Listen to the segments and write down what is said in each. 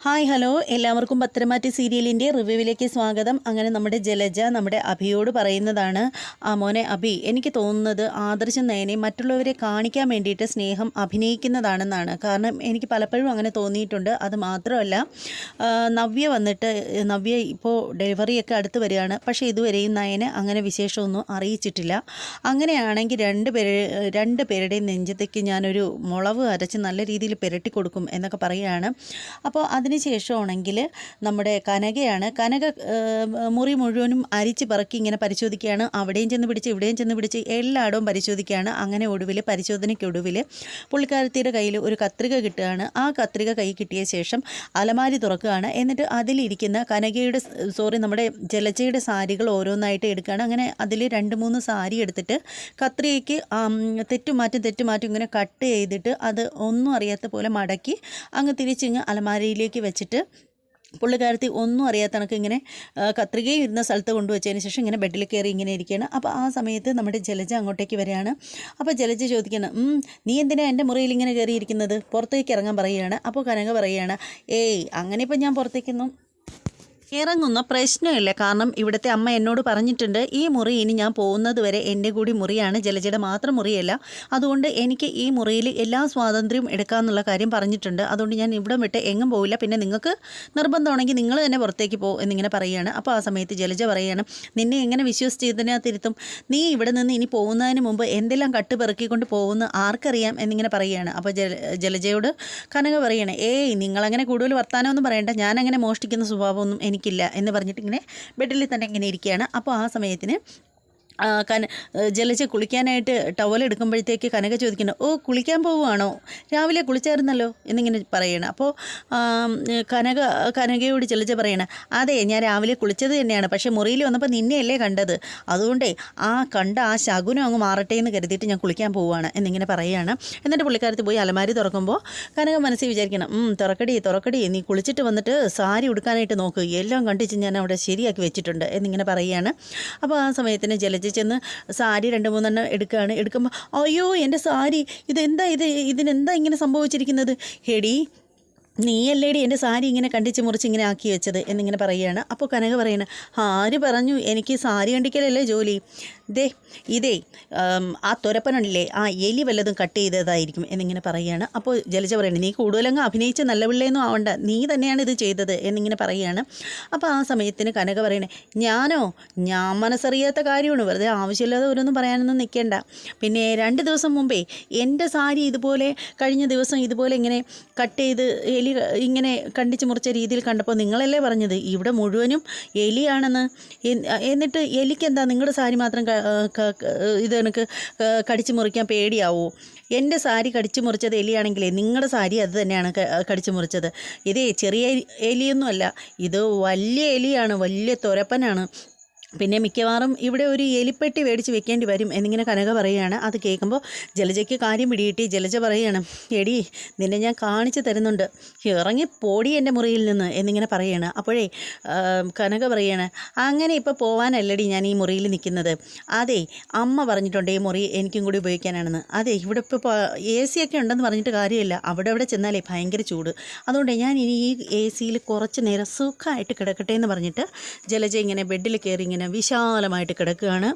Hi hello എല്ലാവർക്കും പത്തരമാറ്റ് സീരിയലിൻ്റെ റിവ്യൂവിലേക്ക് സ്വാഗതം. അങ്ങനെ നമ്മുടെ ജലജ നമ്മുടെ അഭിയോട് പറയുന്നതാണ്, മോനെ അഭി, എനിക്ക് തോന്നുന്നത് ആദർശം നയനെ മറ്റുള്ളവരെ കാണിക്കാൻ വേണ്ടിയിട്ട് സ്നേഹം അഭിനയിക്കുന്നതാണെന്നാണ്. കാരണം എനിക്ക് പലപ്പോഴും അങ്ങനെ തോന്നിയിട്ടുണ്ട്. അത് മാത്രമല്ല, നവ്യ ഇപ്പോൾ ഡെലിവറിയൊക്കെ അടുത്ത് വരികയാണ്. പക്ഷേ ഇതുവരെയും നയനെ അങ്ങനെ വിശേഷമൊന്നും അറിയിച്ചിട്ടില്ല. അങ്ങനെയാണെങ്കിൽ രണ്ട് പേരുടെയും നെഞ്ചത്തേക്ക് ഞാനൊരു മുളവ് അരച്ച് നല്ല രീതിയിൽ പുരട്ടി കൊടുക്കും എന്നൊക്കെ പറയുകയാണ്. അപ്പോൾ ശേഷമാണെങ്കിൽ നമ്മുടെ കനക മുറി മുഴുവനും അരിച്ച് പറക്കി ഇങ്ങനെ പരിശോധിക്കുകയാണ്. അവിടെയും ചെന്ന് പിടിച്ച് ഇവിടെയും ചെന്ന് പിടിച്ച് എല്ലായിടവും പരിശോധിക്കുകയാണ്. അങ്ങനെ പരിശോധനയ്ക്കൊടുവിൽ പുള്ളിക്കാരത്തിയുടെ കയ്യിൽ ഒരു കത്രിക കിട്ടുകയാണ്. ആ കത്രിക കൈ കിട്ടിയ ശേഷം അലമാരി തുറക്കുകയാണ്. എന്നിട്ട് അതിലിരിക്കുന്ന നമ്മുടെ ജലജയുടെ സാരികൾ ഓരോന്നായിട്ട് എടുക്കുകയാണ്. അങ്ങനെ അതിൽ 2-3 സാരി എടുത്തിട്ട് കത്രികയ്ക്ക് തെറ്റുമാറ്റും ഇങ്ങനെ കട്ട് ചെയ്തിട്ട് അത് ഒന്നും അറിയാത്ത പോലെ മടക്കി അങ്ങ് തിരിച്ചിങ്ങ് അലമാരിയിലേക്ക് വെച്ചിട്ട് പുള്ളിക്കാരത്തി ഒന്നും അറിയാത്ത കണക്ക് ഇങ്ങനെ കത്രികയും ഇരുന്ന സ്ഥലത്ത് കൊണ്ടുവച്ചതിന് ശേഷം ഇങ്ങനെ ബെഡിൽ കയറി ഇങ്ങനെ ഇരിക്കുകയാണ്. അപ്പോൾ ആ സമയത്ത് നമ്മുടെ ജലജ അങ്ങോട്ടേക്ക് വരികയാണ്. അപ്പോൾ ജലജ ചോദിക്കണം, നീ എന്തിനാ എൻ്റെ മുറിയിൽ ഇങ്ങനെ കയറിയിരിക്കുന്നത്? പുറത്തേക്ക് ഇറങ്ങാൻ പറയുകയാണ്. അപ്പോൾ കനക പറയുകയാണ്, അങ്ങനെ ഇപ്പം ഞാൻ പുറത്തേക്കൊന്നും ഇറങ്ങുന്ന പ്രശ്നമില്ല. കാരണം ഇവിടുത്തെ അമ്മ എന്നോട് പറഞ്ഞിട്ടുണ്ട്, ഈ മുറി ഇനി ഞാൻ പോകുന്നത് വരെ എൻ്റെ കൂടി മുറിയാണ്, ജലജയുടെ മാത്രം മുറിയല്ല. അതുകൊണ്ട് എനിക്ക് ഈ മുറിയിൽ എല്ലാ സ്വാതന്ത്ര്യവും എടുക്കാമെന്നുള്ള കാര്യം പറഞ്ഞിട്ടുണ്ട്. അതുകൊണ്ട് ഞാൻ ഇവിടെ വിട്ട് എങ്ങും പോവില്ല. പിന്നെ നിങ്ങൾക്ക് നിർബന്ധമാണെങ്കിൽ നിങ്ങൾ തന്നെ പുറത്തേക്ക് പോകും എന്നിങ്ങനെ പറയുകയാണ്. അപ്പോൾ ആ സമയത്ത് ജലജ പറയുകയാണ്, നിന്നെ എങ്ങനെ വിശ്വസിച്ച് ഇതിനകത്തിരുത്തും? നീ ഇവിടെ നിന്ന് ഇനി പോകുന്നതിന് മുമ്പ് എന്തെല്ലാം കട്ട് പെറുക്കിക്കൊണ്ട് പോകുന്ന ആർക്കറിയാം എന്നിങ്ങനെ പറയുകയാണ്. അപ്പോൾ ജലജയോട് കനക പറയണേ, നിങ്ങളങ്ങനെ കൂടുതൽ വർത്താനമൊന്നും പറയണ്ട, ഞാനങ്ങനെ മോഷ്ടിക്കുന്ന സ്വഭാവമൊന്നും എനിക്കില്ല എന്ന് പറഞ്ഞിട്ട് ഇങ്ങനെ ബെഡിൽ തന്നെ ഇങ്ങനെ ഇരിക്കുകയാണ്. അപ്പോൾ ആ സമയത്തിന് ജലജ കുളിക്കാനായിട്ട് ടവൽ എടുക്കുമ്പോഴത്തേക്ക് കനക ചോദിക്കണം, കുളിക്കാൻ പോവുകയാണോ? രാവിലെ കുളിച്ചായിരുന്നല്ലോ എന്നിങ്ങനെ പറയണം. അപ്പോൾ കനകയോട് ജലജ പറയണം, അതെ, ഞാൻ രാവിലെ കുളിച്ചത് തന്നെയാണ്. പക്ഷേ മുറിയിൽ വന്നപ്പോൾ നിന്നെയല്ലേ കണ്ടത്, അതുകൊണ്ടേ ആ ശകുനം അങ്ങ് മാറട്ടെ എന്ന് കരുതിയിട്ട് ഞാൻ കുളിക്കാൻ പോവുകയാണ് എന്നിങ്ങനെ പറയുകയാണ്. എന്നിട്ട് പുള്ളിക്കാരത്ത് പോയി അലമാരി തുറക്കുമ്പോൾ കനക മനസ്സിൽ വിചാരിക്കണം, തുറക്കടി, നീ കുളിച്ചിട്ട് വന്നിട്ട് സാരി ഉടുക്കാനായിട്ട് നോക്ക്, എല്ലാം കണ്ടിച്ച് ഞാൻ അവിടെ ശരിയാക്കി വെച്ചിട്ടുണ്ട് എന്നിങ്ങനെ പറയുകയാണ്. അപ്പോൾ ആ സമയത്തിന് ജലജ ചെന്ന് സാരി 2-3 എടുക്കുമ്പോൾ, അയ്യോ എൻ്റെ സാരി, ഇതിനെന്താ ഇങ്ങനെ സംഭവിച്ചിരിക്കുന്നത്? നീയല്ലേടി എൻ്റെ സാരി ഇങ്ങനെ കണ്ടിച്ച് മുറിച്ച് ഇങ്ങനെ ആക്കി വെച്ചത് എന്നിങ്ങനെ പറയുകയാണ്. അപ്പോൾ കനക പറയണ, ആര് പറഞ്ഞു എനിക്ക് സാരി കണ്ടിക്കലല്ലേ ജോലി? ഇതേ ആ തുരപ്പനല്ലേ, എലി വല്ലതും കട്ട് ചെയ്തതായിരിക്കും എന്നിങ്ങനെ പറയുകയാണ്. അപ്പോൾ ജലജ പറയണേ, നീ കൂടുതലങ്ങ് അഭിനയിച്ച നല്ല പിള്ളയൊന്നും ആവണ്ട, നീ തന്നെയാണ് ഇത് ചെയ്തത് എന്നിങ്ങനെ പറയുകയാണ്. അപ്പോൾ ആ സമയത്തിന് കനക പറയണേ, ഞാൻ മനസ്സറിയാത്ത കാര്യമാണ്, വെറുതെ ആവശ്യമില്ലാതെ ഓരോന്നും പറയാനൊന്നും നിൽക്കേണ്ട. പിന്നെ 2 ദിവസം മുമ്പേ എൻ്റെ സാരി കഴിഞ്ഞ ദിവസം ഇതുപോലെ ഇങ്ങനെ കട്ട് ചെയ്ത് എലി ഇങ്ങനെ കണ്ടിച്ച് മുറിച്ച രീതിയിൽ കണ്ടപ്പോൾ നിങ്ങളല്ലേ പറഞ്ഞത് ഇവിടെ മുഴുവനും എലിയാണെന്ന്? എന്നിട്ട് എലിക്കെന്താ നിങ്ങളുടെ സാരി മാത്രം എനിക്ക് കടിച്ചു മുറിക്കാൻ പേടിയാവോ? എൻ്റെ സാരി കടിച്ചു മുറിച്ചത് എലിയാണെങ്കിലേ നിങ്ങളുടെ സാരി അത് തന്നെയാണ് കടിച്ചു മുറിച്ചത്. ചെറിയ എലിയൊന്നുമല്ല, ഇത് വലിയ എലിയാണ്, വലിയ തുരപ്പനാണ്. പിന്നെ മിക്കവാറും ഇവിടെ ഒരു എലിപ്പെട്ടി മേടിച്ച് വെക്കേണ്ടി വരും എന്നിങ്ങനെ കനക പറയുകയാണ്. അത് കേൾക്കുമ്പോൾ ജലജയ്ക്ക് കാര്യം പിടികിട്ടി. ജലജ പറയുകയാണ്, നിന്നെ ഞാൻ കാണിച്ചു തരുന്നുണ്ട്, ഇറങ്ങി പോടി എൻ്റെ മുറിയിൽ നിന്ന് എന്നിങ്ങനെ പറയുകയാണ്. അപ്പോഴേ കനക പറയുകയാണ്, അങ്ങനെ ഇപ്പോൾ പോവാനല്ലടി ഞാൻ ഈ മുറിയിൽ നിൽക്കുന്നത്. അമ്മ പറഞ്ഞിട്ടുണ്ട് ഈ മുറി എനിക്കും കൂടി ഉപയോഗിക്കാനാണെന്ന്. ഇവിടെ ഇപ്പോൾ AC ഒക്കെ ഉണ്ടെന്ന് പറഞ്ഞിട്ട് കാര്യമില്ല, അവിടെ ചെന്നാലേ ഭയങ്കര ചൂട്. അതുകൊണ്ട് ഞാൻ ഇനി ഈ AC കുറച്ച് നേരം സുഖമായിട്ട് കിടക്കട്ടെ എന്ന് പറഞ്ഞിട്ട് ജലജ ഇങ്ങനെ ബെഡിൽ കയറി ഇങ്ങനെ വിശാലമായിട്ട് കിടക്കുകയാണ്.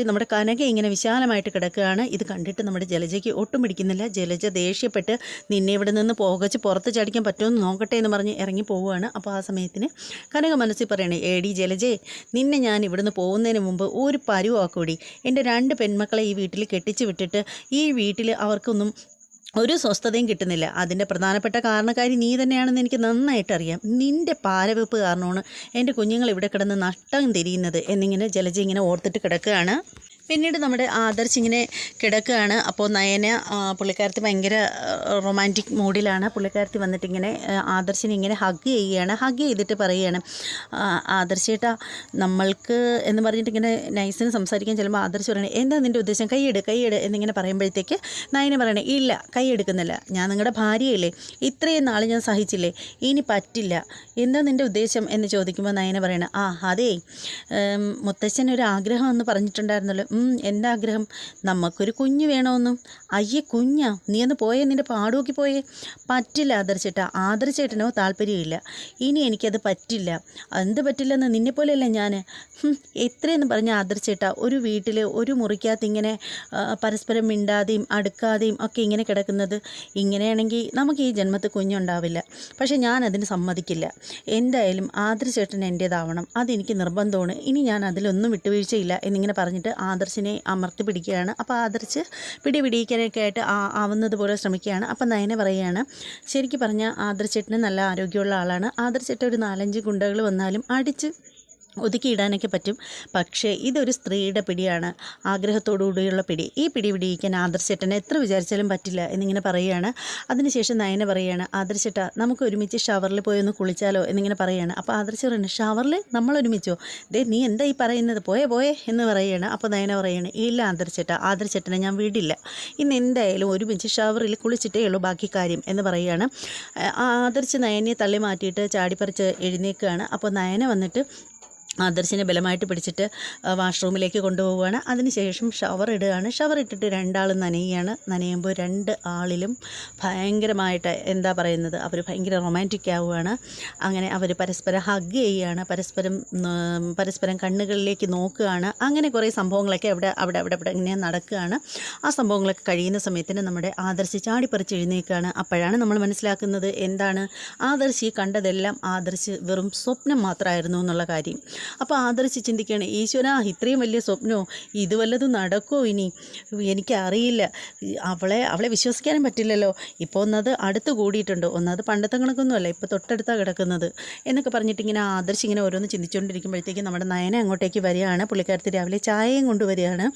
നമ്മുടെ കനക ഇങ്ങനെ വിശാലമായിട്ട് കിടക്കുകയാണ്. ഇത് കണ്ടിട്ട് നമ്മുടെ ജലജയ്ക്ക് ഒട്ടും പിടിക്കുന്നില്ല. ജലജ ദേഷ്യപ്പെട്ട്, നിന്നെ ഇവിടെ നിന്ന് പുറത്ത് ചടിക്കാൻ പറ്റുമെന്ന് നോക്കട്ടെ എന്ന് പറഞ്ഞ് ഇറങ്ങി പോവുകയാണ്. അപ്പോൾ ആ സമയത്തിന് കനക മനസ്സിൽ പറയണേ, ജലജേ, നിന്നെ ഞാൻ ഇവിടുന്ന് പോകുന്നതിന് മുമ്പ് ഒരു പരുവാക്കൂടി, എൻ്റെ 2 പെൺമക്കളെ ഈ വീട്ടിൽ കെട്ടിച്ച് വിട്ടിട്ട് ഈ വീട്ടിൽ അവർക്കൊന്നും ഒരു സ്വസ്ഥതയും കിട്ടുന്നില്ല. അതിൻ്റെ പ്രധാനപ്പെട്ട കാരണക്കാരി നീ തന്നെയാണെന്ന് എനിക്ക് നന്നായിട്ടറിയാം. നിൻ്റെ പാരവെപ്പ് കാരണമാണ് എൻ്റെ കുഞ്ഞുങ്ങൾ ഇവിടെ കിടന്ന് നഷ്ടം തിരിയുന്നത് എന്നിങ്ങനെ ജലജ ഇങ്ങനെ ഓർത്തിട്ട് കിടക്കുകയാണ്. പിന്നീട് നമ്മുടെ ആദർശ് ഇങ്ങനെ കിടക്കുകയാണ്. അപ്പോൾ നയന പുള്ളിക്കാരത്തി ഭയങ്കര റൊമാൻറ്റിക് മൂഡിലാണ്. പുള്ളിക്കാരത്തി വന്നിട്ട് ഇങ്ങനെ ആദർശിനെ ഇങ്ങനെ ഹഗ് ചെയ്യുകയാണ്. ഹഗ് ചെയ്തിട്ട് പറയുകയാണ്, ആദർശേട്ടാ നമ്മൾക്ക് എന്ന് പറഞ്ഞിട്ട് ഇങ്ങനെ നൈസിന് സംസാരിക്കാൻ ചെല്ലുമ്പോൾ ആദർശ് പറയണേ, എന്താ നിൻ്റെ ഉദ്ദേശം? കൈയ്യെട് എന്നിങ്ങനെ പറയുമ്പോഴത്തേക്ക് നയന പറയണേ, ഇല്ല കൈ എടുക്കുന്നില്ല, ഞാൻ നിങ്ങളുടെ ഭാര്യയല്ലേ, ഇത്രയും നാൾ ഞാൻ സഹിച്ചില്ലേ, ഇനി പറ്റില്ല, എന്താ നിൻ്റെ ഉദ്ദേശം എന്ന് ചോദിക്കുമ്പോൾ നയന പറയണേ, മുത്തച്ഛൻ ഒരു ആഗ്രഹം എന്ന് പറഞ്ഞിട്ടുണ്ടായിരുന്നല്ലോ, എൻ്റെ ആഗ്രഹം നമുക്കൊരു കുഞ്ഞ് വേണമെന്നും. അയ്യേ കുഞ്ഞാ, നീ ഒന്ന് പോയേ, നിൻ്റെ പാടുമൊക്കെ പോയേ. പറ്റില്ല ആദർശേട്ടാ, ആദർശേട്ടനോ താല്പര്യമില്ല, ഇനി എനിക്കത് പറ്റില്ല. എന്ത് പറ്റില്ലെന്ന്, നിന്നെപ്പോലെയല്ല ഞാൻ. എത്രയെന്ന് പറഞ്ഞാൽ ആദർശേട്ടാ, ഒരു വീട്ടിൽ ഒരു മുറിക്കകത്ത് ഇങ്ങനെ പരസ്പരം മിണ്ടാതെയും അടുക്കാതെയും ഒക്കെ ഇങ്ങനെ കിടക്കുന്നത്. ഇങ്ങനെയാണെങ്കിൽ നമുക്ക് ഈ ജന്മത്തിൽ കുഞ്ഞുണ്ടാവില്ല. പക്ഷേ ഞാൻ അതിന് സമ്മതിക്കില്ല. എന്തായാലും ആദർശേട്ടൻ എൻ്റേതാവണം, അതെനിക്ക് നിർബന്ധമാണ്. ഇനി ഞാൻ അതിലൊന്നും വിട്ടുവീഴ്ചയില്ല എന്നിങ്ങനെ പറഞ്ഞിട്ട് ആദർശിനെ അമർത്തി പിടിക്കുകയാണ്. അപ്പോൾ ആദർശ് പിടിക്കാനൊക്കെ ആയിട്ട് ആവുന്നത് പോലെ ശ്രമിക്കുകയാണ്. അപ്പം നയന പറയുകയാണ്, ശരിക്കും പറഞ്ഞാൽ ആദർശേട്ടന് നല്ല ആരോഗ്യമുള്ള ആളാണ്. ആദർശേട്ടൻ ഒരു 4-5 ഗുണ്ടകൾ വന്നാലും അടിച്ച് ഒതുക്കിയിടാനൊക്കെ പറ്റും. പക്ഷേ ഇതൊരു സ്ത്രീയുടെ പിടിയാണ്, ആഗ്രഹത്തോടുകൂടിയുള്ള പിടി. ഈ പിടി പിടിയിക്കാൻ ആദർശേട്ടനെ എത്ര വിചാരിച്ചാലും പറ്റില്ല എന്നിങ്ങനെ പറയുകയാണ്. അതിനുശേഷം നയന പറയുകയാണ്, ആദർശേട്ടാ നമുക്ക് ഒരുമിച്ച് ഷവറിൽ പോയി ഒന്ന് കുളിച്ചാലോ എന്നിങ്ങനെ പറയുകയാണ്. അപ്പോൾ ആദർശ് പറയുന്നത്, ഷവറിൽ നമ്മൾ ഒരുമിച്ചോ? നീ എന്താ ഈ പറയുന്നത്, പോയേ എന്ന് പറയുകയാണ്. അപ്പോൾ നയന പറയുകയാണ്, ഇല്ല ആദർശേട്ടാ, ആദർശേട്ടനെ ഞാൻ വിടില്ല. ഇന്ന് എന്തായാലും ഒരുമിച്ച് ഷവറിൽ കുളിച്ചിട്ടേ ഉള്ളൂ ബാക്കി കാര്യം എന്ന് പറയുകയാണ്. ആദർശ് നയനെ തള്ളി മാറ്റിയിട്ട് ചാടിപ്പറിച്ച് എഴുന്നേൽക്കുകയാണ്. അപ്പോൾ നയന വന്നിട്ട് ആദർശിനെ ബലമായിട്ട് പിടിച്ചിട്ട് വാഷ്റൂമിലേക്ക് കൊണ്ടുപോവുകയാണ്. അതിനുശേഷം ഷവർ ഇടുകയാണ്. ഷവർ ഇട്ടിട്ട് രണ്ടാളും നനയുകയാണ്. നനയുമ്പോൾ 2 ആളിലും ഭയങ്കരമായിട്ട് എന്താ പറയുന്നത്, അവർ ഭയങ്കര റൊമാൻറ്റിക് ആവുകയാണ്. അങ്ങനെ അവർ പരസ്പരം ഹഗ് ചെയ്യുകയാണ്, പരസ്പരം കണ്ണുകളിലേക്ക് നോക്കുകയാണ്. അങ്ങനെ കുറേ സംഭവങ്ങളൊക്കെ അവിടെ ഇങ്ങനെ നടക്കുകയാണ്. ആ സംഭവങ്ങളൊക്കെ കഴിയുന്ന സമയത്തിന് നമ്മുടെ ആദർശ് ചാടിപ്പറിച്ച് എഴുന്നേൽക്കുകയാണ്. അപ്പോഴാണ് നമ്മൾ മനസ്സിലാക്കുന്നത് എന്താണ്, ആദർശ് കണ്ടതെല്ലാം ആദർശ് വെറും സ്വപ്നം മാത്രമായിരുന്നു എന്നുള്ള കാര്യം. അപ്പോൾ ആദർശ് ചിന്തിക്കുകയാണ്, ഈശ്വരാ ഇത്രയും വലിയ സ്വപ്നമോ, ഇത് വല്ലതും നടക്കുമോ ഇനി, എനിക്കറിയില്ല. അവളെ വിശ്വസിക്കാനും പറ്റില്ലല്ലോ. ഇപ്പോൾ ഒന്നത് അടുത്ത് കൂടിയിട്ടുണ്ട്, ഒന്നത് പണ്ടത്തെ കണക്കൊന്നുമല്ല, ഇപ്പോൾ തൊട്ടടുത്താണ് കിടക്കുന്നത് എന്നൊക്കെ പറഞ്ഞിട്ട് ഇങ്ങനെ ആദർശ് ഇങ്ങനെ ഓരോന്ന് ചിന്തിച്ചുകൊണ്ടിരിക്കുമ്പോഴത്തേക്കും നമ്മുടെ നയന അങ്ങോട്ടേക്ക് വരികയാണ്. പുള്ളിക്കാരത്തി രാവിലെ ചായയും കൊണ്ടുവരികയാണ്.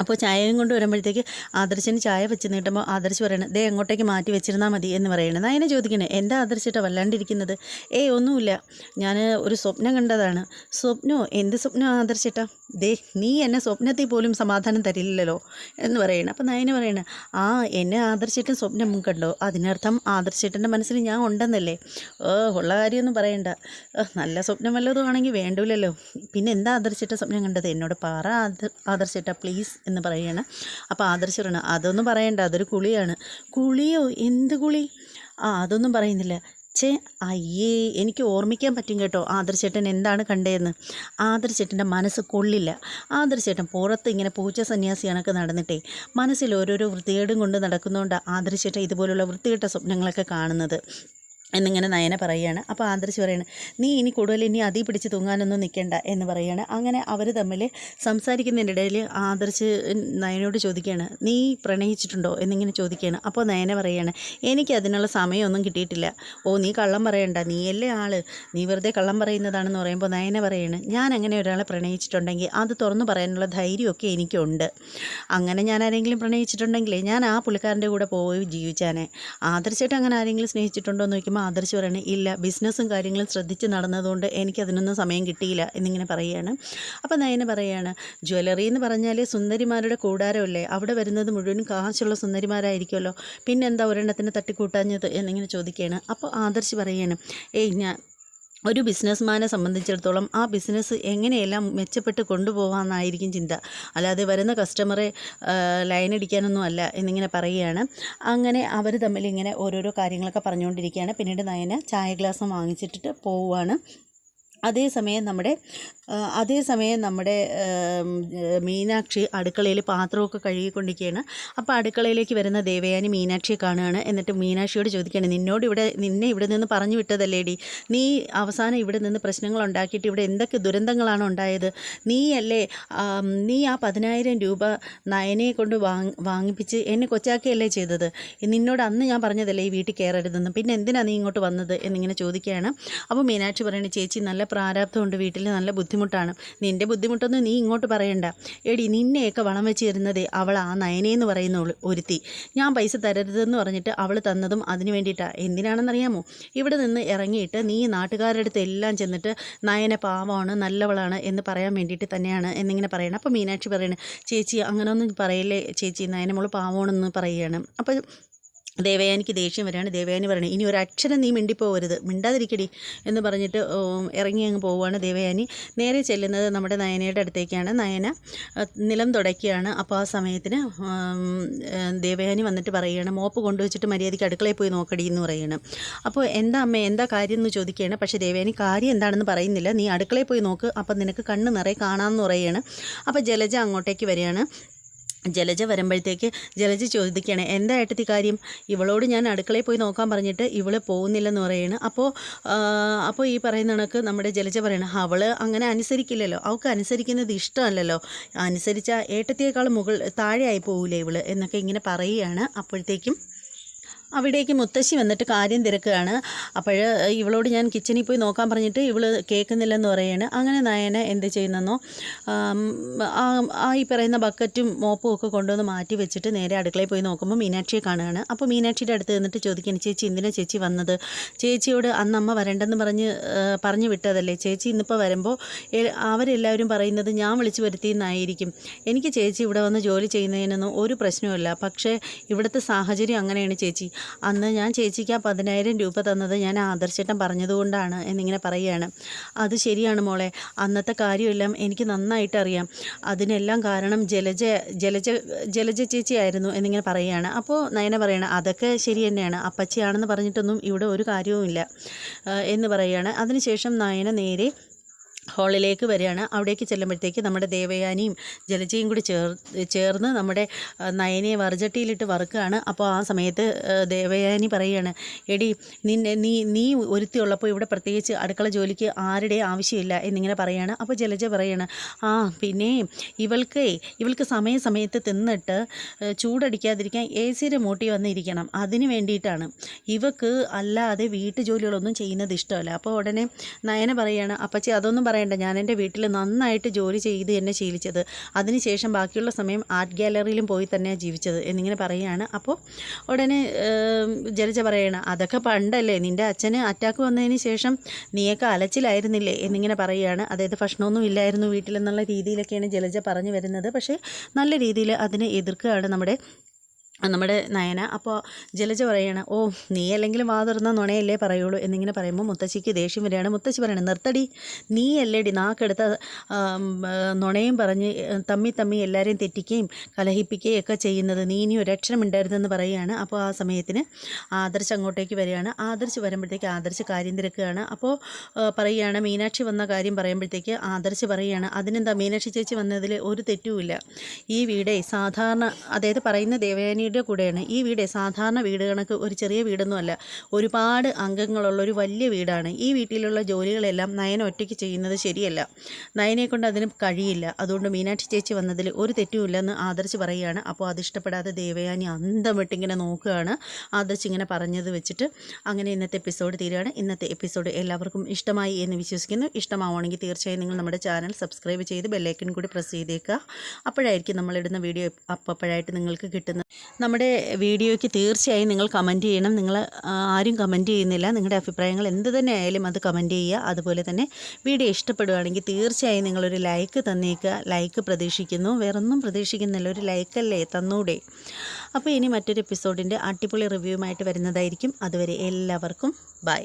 അപ്പോൾ ചായയും കൊണ്ട് വരുമ്പോഴത്തേക്ക് ആദർശിന് ചായ വെച്ച് നീട്ടുമ്പോൾ ആദർശ് പറയണത്, അങ്ങോട്ടേക്ക് മാറ്റി വെച്ചിരുന്നാൽ മതി എന്ന് പറയണത്. നയനെ ചോദിക്കണേ, എന്താ ആദർശിട്ടാ വല്ലാണ്ടിരിക്കുന്നത്? ഒന്നുമില്ല, ഞാൻ ഒരു സ്വപ്നം കണ്ടതാണ്. സ്വപ്നമോ? എന്ത് സ്വപ്നം ആദർശിട്ടാ? നീ എന്നെ സ്വപ്നത്തിൽ പോലും സമാധാനം തരില്ലല്ലോ എന്ന് പറയണം. അപ്പോൾ നയന് പറയണേ, എന്നെ ആദർശിട്ടും സ്വപ്നം കണ്ടോ? അതിനർത്ഥം ആദർശിട്ടൻ്റെ മനസ്സിൽ ഞാൻ ഉണ്ടെന്നല്ലേ? ഉള്ള കാര്യമൊന്നും പറയണ്ട. നല്ല സ്വപ്നം വല്ലതും ആണെങ്കിൽ വേണ്ടൂലല്ലോ. പിന്നെ എന്താ ആദർശിട്ട സ്വപ്നം കണ്ടത്? എന്നോട് പറ ആദർശിട്ട പ്ലീസ് എന്ന് പറയുകയാണ്. അപ്പോൾ ആദർശ് പറയണം, അതൊന്നും പറയണ്ട, അതൊരു കുളിയാണ്. കുളിയോ? എന്ത് കുളി? അതൊന്നും പറയുന്നില്ല. അയ്യേ, എനിക്ക് ഓർമ്മിക്കാൻ പറ്റും കേട്ടോ ആദർശേട്ടൻ എന്താണ് കണ്ടതെന്ന്. ആദർശേട്ടൻ്റെ മനസ്സ് കൊള്ളില്ല. ആദർശേട്ടൻ പുറത്ത് ഇങ്ങനെ പൂച്ച സന്യാസിയാണൊക്കെ നടന്നിട്ടേ മനസ്സിൽ ഓരോരോ വൃത്തികേടും കൊണ്ട് നടക്കുന്നതുകൊണ്ടാണ് ആദർശേട്ടൻ ഇതുപോലുള്ള വൃത്തികെട്ട സ്വപ്നങ്ങളൊക്കെ കാണുന്നത് എന്നിങ്ങനെ നയന പറയുകയാണ്. അപ്പോൾ ആദർശ് പറയാണ്, നീ ഇനി കൂടുതൽ അതിൽ പിടിച്ച് തൂങ്ങാനൊന്നും നിൽക്കേണ്ട എന്ന് പറയുകയാണ്. അങ്ങനെ അവർ തമ്മിൽ സംസാരിക്കുന്നതിൻ്റെ ഇടയിൽ ആദർശ് നയനോട് ചോദിക്കുകയാണ്, നീ പ്രണയിച്ചിട്ടുണ്ടോ എന്നിങ്ങനെ ചോദിക്കുകയാണ്. അപ്പോൾ നയന പറയുകയാണ്, എനിക്ക് അതിനുള്ള സമയമൊന്നും കിട്ടിയിട്ടില്ല. നീ കള്ളം പറയണ്ട, നീയല്ലേ ആള്, നീ വെറുതെ കള്ളം പറയുന്നതാണെന്ന് പറയുമ്പോൾ നയന പറയുകയാണ്, ഞാൻ അങ്ങനെ ഒരാളെ പ്രണയിച്ചിട്ടുണ്ടെങ്കിൽ അത് തുറന്നു പറയാനുള്ള ധൈര്യമൊക്കെ എനിക്കുണ്ട്. അങ്ങനെ ഞാൻ ആരെങ്കിലും പ്രണയിച്ചിട്ടുണ്ടെങ്കിലേ ഞാൻ ആ പുള്ളിക്കാരൻ്റെ കൂടെ പോയി ജീവിച്ചാനേ. ആദർശമായിട്ട് അങ്ങനെ ആരെങ്കിലും സ്നേഹിച്ചിട്ടുണ്ടോ എന്ന് ചോദിക്കുമ്പോൾ ആദർശ് പറയണേ, ഇല്ല, ബിസിനസ്സും കാര്യങ്ങളും ശ്രദ്ധിച്ച് നടന്നതുകൊണ്ട് എനിക്കതിനൊന്നും സമയം കിട്ടിയില്ല എന്നിങ്ങനെ പറയുകയാണ്. അപ്പോൾ നയന പറയുകയാണ്, ജ്വല്ലറി എന്ന് പറഞ്ഞാൽ സുന്ദരിമാരുടെ കൂടാരമല്ലേ, അവിടെ വരുന്നത് മുഴുവനും കാശുള്ള സുന്ദരിമാരായിരിക്കുമല്ലോ, പിന്നെന്താ ഒരെണ്ണത്തിന് തട്ടിക്കൂട്ടാഞ്ഞത് എന്നിങ്ങനെ ചോദിക്കുകയാണ്. അപ്പോൾ ആദർശ് പറയുകയാണ്, ഞാൻ ഒരു ബിസിനസ്മാനെ സംബന്ധിച്ചിടത്തോളം ആ ബിസിനസ് എങ്ങനെയെല്ലാം മെച്ചപ്പെട്ട് കൊണ്ടുപോകാമെന്നായിരിക്കും ചിന്ത, അല്ലാതെ വരുന്ന കസ്റ്റമറെ ലൈനടിക്കാനൊന്നും അല്ല എന്നിങ്ങനെ പറയുകയാണ്. അങ്ങനെ അവർ തമ്മിൽ ഇങ്ങനെ ഓരോരോ കാര്യങ്ങളൊക്കെ പറഞ്ഞുകൊണ്ടിരിക്കുകയാണ്. പിന്നീട് നയന ചായ ഗ്ലാസ് വാങ്ങിച്ചിട്ടിട്ട് പോവുകയാണ്. അതേസമയം നമ്മുടെ മീനാക്ഷി അടുക്കളയിൽ പാത്രമൊക്കെ കഴുകിക്കൊണ്ടിരിക്കുകയാണ്. അപ്പോൾ അടുക്കളയിലേക്ക് വരുന്ന ദേവയാനി മീനാക്ഷിയെ കാണുകയാണ്. എന്നിട്ട് മീനാക്ഷിയോട് ചോദിക്കുകയാണ്, നിന്നെ ഇവിടെ നിന്ന് പറഞ്ഞു വിട്ടതല്ലേടി, നീ അവസാനം ഇവിടെ നിന്ന് പ്രശ്നങ്ങൾ ഉണ്ടാക്കിയിട്ട് ഇവിടെ എന്തൊക്കെ ദുരന്തങ്ങളാണ് ഉണ്ടായത്? നീ ആ 10,000 രൂപ നയനയെ കൊണ്ട് വാങ്ങിപ്പിച്ച് എന്നെ കൊച്ചാക്കിയല്ലേ ചെയ്തത്? നിന്നോട് അന്ന് ഞാൻ പറഞ്ഞതല്ലേ ഈ വീട്ടിൽ കയറരുതെന്ന്, പിന്നെ എന്തിനാണ് നീ ഇങ്ങോട്ട് വന്നത് എന്നിങ്ങനെ ചോദിക്കുകയാണ്. അപ്പോൾ മീനാക്ഷി പറയുന്നത്, ചേച്ചി നല്ല പ്രാരാബ്ധമുണ്ട്, വീട്ടിൽ നല്ല ബുദ്ധിമുട്ടാണ്, നിൻ്റെ ബുദ്ധിമുട്ടൊന്നും നീ ഇങ്ങോട്ട് പറയണ്ട. നിന്നെയൊക്കെ വളം വെച്ച് തരുന്നതേ അവൾ ആ നയനയെന്ന് പറയുന്ന ഒരുത്തി. ഞാൻ പൈസ തരരുതെന്ന് പറഞ്ഞിട്ട് അവൾ തന്നതും അതിന് വേണ്ടിയിട്ടാണ്. എന്തിനാണെന്നറിയാമോ? ഇവിടെ നിന്ന് ഇറങ്ങിയിട്ട് നീ നാട്ടുകാരുടെ അടുത്ത് എല്ലാം ചെന്നിട്ട് നയന പാവമാണ്, നല്ലവളാണ് എന്ന് പറയാൻ വേണ്ടിയിട്ട് തന്നെയാണ് എന്നിങ്ങനെ പറയണം. അപ്പോൾ മീനാക്ഷി പറയണേ, ചേച്ചി അങ്ങനെയൊന്നും പറയല്ലേ ചേച്ചി, നയനമോൾ പാവമാണെന്ന് പറയുകയാണ്. അപ്പോൾ ദേവയാനിക്ക് ദേഷ്യം വരികയാണ്. ദേവയാനി പറയണേ, ഇനി ഒരു അക്ഷരം നീ മിണ്ടിപ്പോവരുത്, മിണ്ടാതിരിക്കടി എന്ന് പറഞ്ഞിട്ട് ഇറങ്ങി അങ്ങ് പോവുകയാണ് ദേവയാനി. നേരെ ചെല്ലുന്നത് നമ്മുടെ നയനയുടെ അടുത്തേക്കാണ്. നയന നിലം തുടയ്ക്കുകയാണ്. അപ്പോൾ ആ സമയത്തിന് ദേവയാനി വന്നിട്ട് പറയുകയാണ്, മോപ്പ് കൊണ്ടുവച്ചിട്ട് മര്യാദയ്ക്ക് അടുക്കളയിൽ പോയി നോക്കടി എന്ന് പറയുകയാണ്. അപ്പോൾ എന്താ അമ്മേ, എന്താ കാര്യം എന്ന് ചോദിക്കുകയാണ്. പക്ഷേ ദേവയാനി കാര്യം എന്താണെന്ന് പറയുന്നില്ല. നീ അടുക്കളയിൽ പോയി നോക്ക്, അപ്പം നിനക്ക് കണ്ണ് നിറയെ കാണാമെന്ന് പറയുകയാണ്. അപ്പോൾ ജലജ അങ്ങോട്ടേക്ക് വരികയാണ്. ജലജ വരുമ്പോഴത്തേക്ക് ജലജ ചോദിക്കുകയാണ്, എന്താ ഏട്ടത്തി കാര്യം, ഇവളോട് ഞാൻ അടുക്കളയിൽ പോയി നോക്കാൻ പറഞ്ഞിട്ട് ഇവൾ പോകുന്നില്ലെന്ന് പറയുകയാണ്. അപ്പോൾ ഈ പറയുന്ന കണക്ക് നമ്മുടെ ജലജ പറയണം, അവൾ അങ്ങനെ അനുസരിക്കില്ലല്ലോ, അവൾക്ക് അനുസരിക്കുന്നത് ഇഷ്ടമല്ലല്ലോ, അനുസരിച്ചാൽ ഏട്ടത്തിയേക്കാൾ താഴെ ആയി പോകില്ലേ ഇവൾ എന്നൊക്കെ ഇങ്ങനെ പറയുകയാണ്. അപ്പോഴത്തേക്കും അവിടേക്ക് മുത്തശ്ശി വന്നിട്ട് കാര്യം തിരക്കുകയാണ്. അപ്പോൾ ഇവളോട് ഞാൻ കിച്ചണിൽ പോയി നോക്കാൻ പറഞ്ഞിട്ട് ഇവൾ കേൾക്കുന്നില്ലെന്ന് പറയുകയാണ്. അങ്ങനെ നയന എന്ത് ചെയ്യുന്നെന്നോ ഈ പറയുന്ന ബക്കറ്റും മോപ്പും ഒക്കെ കൊണ്ടുവന്ന് മാറ്റി വെച്ചിട്ട് നേരെ അടുക്കളയിൽ പോയി നോക്കുമ്പോൾ മീനാക്ഷിയെ കാണുകയാണ്. അപ്പോൾ മീനാക്ഷിയുടെ അടുത്ത് നിന്നിട്ട് ചോദിക്കുകയാണ്, ചേച്ചി എന്തിനാണ് ചേച്ചി വന്നത്, ചേച്ചിയോട് അന്ന് അമ്മ വരണ്ടെന്ന് പറഞ്ഞു വിട്ടതല്ലേ, ചേച്ചി ഇന്നിപ്പോൾ വരുമ്പോൾ അവരെല്ലാവരും പറയുന്നത് ഞാൻ വിളിച്ചു വരുത്തിയെന്നായിരിക്കും. എനിക്ക് ചേച്ചി ഇവിടെ വന്ന് ജോലി ചെയ്യുന്നതിനൊന്നും ഒരു പ്രശ്നവുമില്ല, പക്ഷേ ഇവിടുത്തെ സാഹചര്യം അങ്ങനെയാണ് ചേച്ചി. അന്ന് ഞാൻ ചേച്ചിക്ക് ആ 10,000 രൂപ തന്നത് ഞാൻ ആദർശേട്ടൻ പറഞ്ഞതുകൊണ്ടാണ് എന്നിങ്ങനെ പറയുകയാണ്. അത് ശരിയാണ് മോളെ, അന്നത്തെ കാര്യമെല്ലാം എനിക്ക് നന്നായിട്ട് അറിയാം, അതിനെല്ലാം കാരണം ജലജ ചേച്ചിയായിരുന്നു എന്നിങ്ങനെ പറയുകയാണ്. അപ്പോൾ നയന പറയണം, അതൊക്കെ ശരി തന്നെയാണ്, അപ്പച്ചിയാണെന്ന് പറഞ്ഞിട്ടൊന്നും ഇവിടെ ഒരു കാര്യവുമില്ല എന്ന് പറയുകയാണ്. അതിനുശേഷം നയന നേരെ ഹാളിലേക്ക് വരികയാണ്. അവിടേക്ക് ചെല്ലുമ്പോഴത്തേക്ക് നമ്മുടെ ദേവയാനിയും ജലജയും കൂടി ചേർന്ന് നമ്മുടെ നയനയെ വറുചട്ടിയിലിട്ട് വറുക്കുകയാണ്. അപ്പോൾ ആ സമയത്ത് ദേവയാനി പറയുകയാണ്, എടി നീ ഒരുത്തിയുള്ളപ്പോൾ ഇവിടെ പ്രത്യേകിച്ച് അടുക്കള ജോലിക്ക് ആരുടെ ആവശ്യമില്ല എന്നിങ്ങനെ പറയുകയാണ്. അപ്പോൾ ജലജ പറയുകയാണ്, പിന്നെ ഇവൾക്ക് സമയത്ത് തിന്നിട്ട് ചൂടടിക്കാതിരിക്കാൻ AC മൂട്ടി വന്നിരിക്കണം, അതിന് വേണ്ടിയിട്ടാണ്, ഇവക്ക് അല്ലാതെ വീട്ടു ജോലികളൊന്നും ചെയ്യുന്നത് ഇഷ്ടമല്ല. അപ്പോൾ ഉടനെ നയന പറയുകയാണ്, അപ്പച്ചി അതൊന്നും പറയണ്ട, ഞാൻ എൻ്റെ വീട്ടിൽ നന്നായിട്ട് ജോലി ചെയ്ത് എന്നെ ശീലിച്ചത്, അതിനുശേഷം ബാക്കിയുള്ള സമയം ആർട്ട് ഗാലറിയിലും പോയി തന്നെയാണ് ജീവിച്ചത് എന്നിങ്ങനെ പറയുകയാണ്. അപ്പോൾ ഉടനെ ജലജ പറയണം, അതൊക്കെ പണ്ടല്ലേ, നിൻ്റെ അച്ഛന് അറ്റാക്ക് വന്നതിന് ശേഷം നീയൊക്കെ അലച്ചിലായിരുന്നില്ലേ എന്നിങ്ങനെ പറയുകയാണ്. അതായത് ഭക്ഷണമൊന്നും ഇല്ലായിരുന്നു വീട്ടിലെന്നുള്ള രീതിയിലൊക്കെയാണ് ജലജ പറഞ്ഞു വരുന്നത്. പക്ഷേ നല്ല രീതിയിൽ അതിനെ എതിർക്കുകയാണ് നമ്മുടെ നയന. അപ്പോൾ ജലജ പറയാണ്, നീ അല്ലെങ്കിലും വാ തുറന്ന നുണയല്ലേ പറയുള്ളൂ എന്നിങ്ങനെ പറയുമ്പോൾ മുത്തശ്ശിക്ക് ദേഷ്യം വരികയാണ്. മുത്തശ്ശി പറയണം, നിർത്തടി, നീ അല്ലേടി നാക്കെടുത്ത നുണയും പറഞ്ഞ് തമ്മി എല്ലാവരെയും തെറ്റിക്കുകയും കലഹിപ്പിക്കുകയും ഒക്കെ ചെയ്യുന്നത്, നീ ഇനി ഒരക്ഷരം ഉണ്ടായിരുന്നെന്ന് പറയുകയാണ്. അപ്പോൾ ആ സമയത്തിന് ആദർശ് അങ്ങോട്ടേക്ക് വരികയാണ്. ആദർശ് വരുമ്പോഴത്തേക്ക് ആദർശ് കാര്യം തിരക്കുകയാണ്. അപ്പോൾ പറയുകയാണ്, മീനാക്ഷി വന്ന കാര്യം പറയുമ്പോഴത്തേക്ക് ആദർശ് പറയുകയാണ്, അതിനെന്താ, മീനാക്ഷി ചേച്ചി വന്നതിൽ ഒരു തെറ്റുമില്ല, ഈ വീടേ സാധാരണ, അതായത് പറയുന്ന ദേവയാനി കൂടെയാണ്, ഈ വീട് സാധാരണ വീട് കണക്ക് ഒരു ചെറിയ വീടൊന്നുമല്ല, ഒരുപാട് അംഗങ്ങളുള്ള ഒരു വലിയ വീടാണ്. ഈ വീട്ടിലുള്ള ജോലികളെല്ലാം നയന ഒറ്റയ്ക്ക് ചെയ്യുന്നത് ശരിയല്ല, നയനെ കൊണ്ട് അതിന് കഴിയില്ല, അതുകൊണ്ട് മീനാക്ഷി ചേച്ചി വന്നതിൽ ഒരു തെറ്റുമില്ലെന്ന് ആദർശ് പറയുകയാണ്. അപ്പോൾ അതിഷ്ടപ്പെടാതെ ദേവയാനി അന്തം വിട്ടിങ്ങനെ നോക്കുകയാണ്. ആദർശ് ഇങ്ങനെ പറഞ്ഞത് വെച്ചിട്ട് അങ്ങനെ ഇന്നത്തെ എപ്പിസോഡ് തീരുകയാണ്. ഇന്നത്തെ എപ്പിസോഡ് എല്ലാവർക്കും ഇഷ്ടമായി എന്ന് വിശ്വസിക്കുന്നു. ഇഷ്ടമാവുകയാണെങ്കിൽ തീർച്ചയായും നിങ്ങൾ നമ്മുടെ ചാനൽ സബ്സ്ക്രൈബ് ചെയ്ത് ബെല്ലൈക്കൺ കൂടി പ്രസ് ചെയ്തേക്കുക. അപ്പോഴായിരിക്കും നമ്മളിടുന്ന വീഡിയോ അപ്പോഴായിട്ട് നിങ്ങൾക്ക് കിട്ടുന്നത്. നമ്മുടെ വീഡിയോയ്ക്ക് തീർച്ചയായും നിങ്ങൾ കമൻറ്റ് ചെയ്യണം. നിങ്ങൾ ആരും കമൻറ്റ് ചെയ്യുന്നില്ല, നിങ്ങളുടെ അഭിപ്രായങ്ങൾ എന്ത് തന്നെ ആയാലും അത് കമൻറ്റ് ചെയ്യുക. അതുപോലെ തന്നെ വീഡിയോ ഇഷ്ടപ്പെടുകയാണെങ്കിൽ തീർച്ചയായും നിങ്ങളൊരു ലൈക്ക് തന്നേക്കുക. ലൈക്ക് പ്രതീക്ഷിക്കുന്നു, വേറൊന്നും പ്രതീക്ഷിക്കുന്നില്ല, ഒരു ലൈക്കല്ലേ തന്നൂടെ. അപ്പോൾ ഇനി മറ്റൊരു എപ്പിസോഡിൻ്റെ അടിപൊളി റിവ്യൂമായിട്ട് വരുന്നതായിരിക്കും. അതുവരെ എല്ലാവർക്കും ബൈ.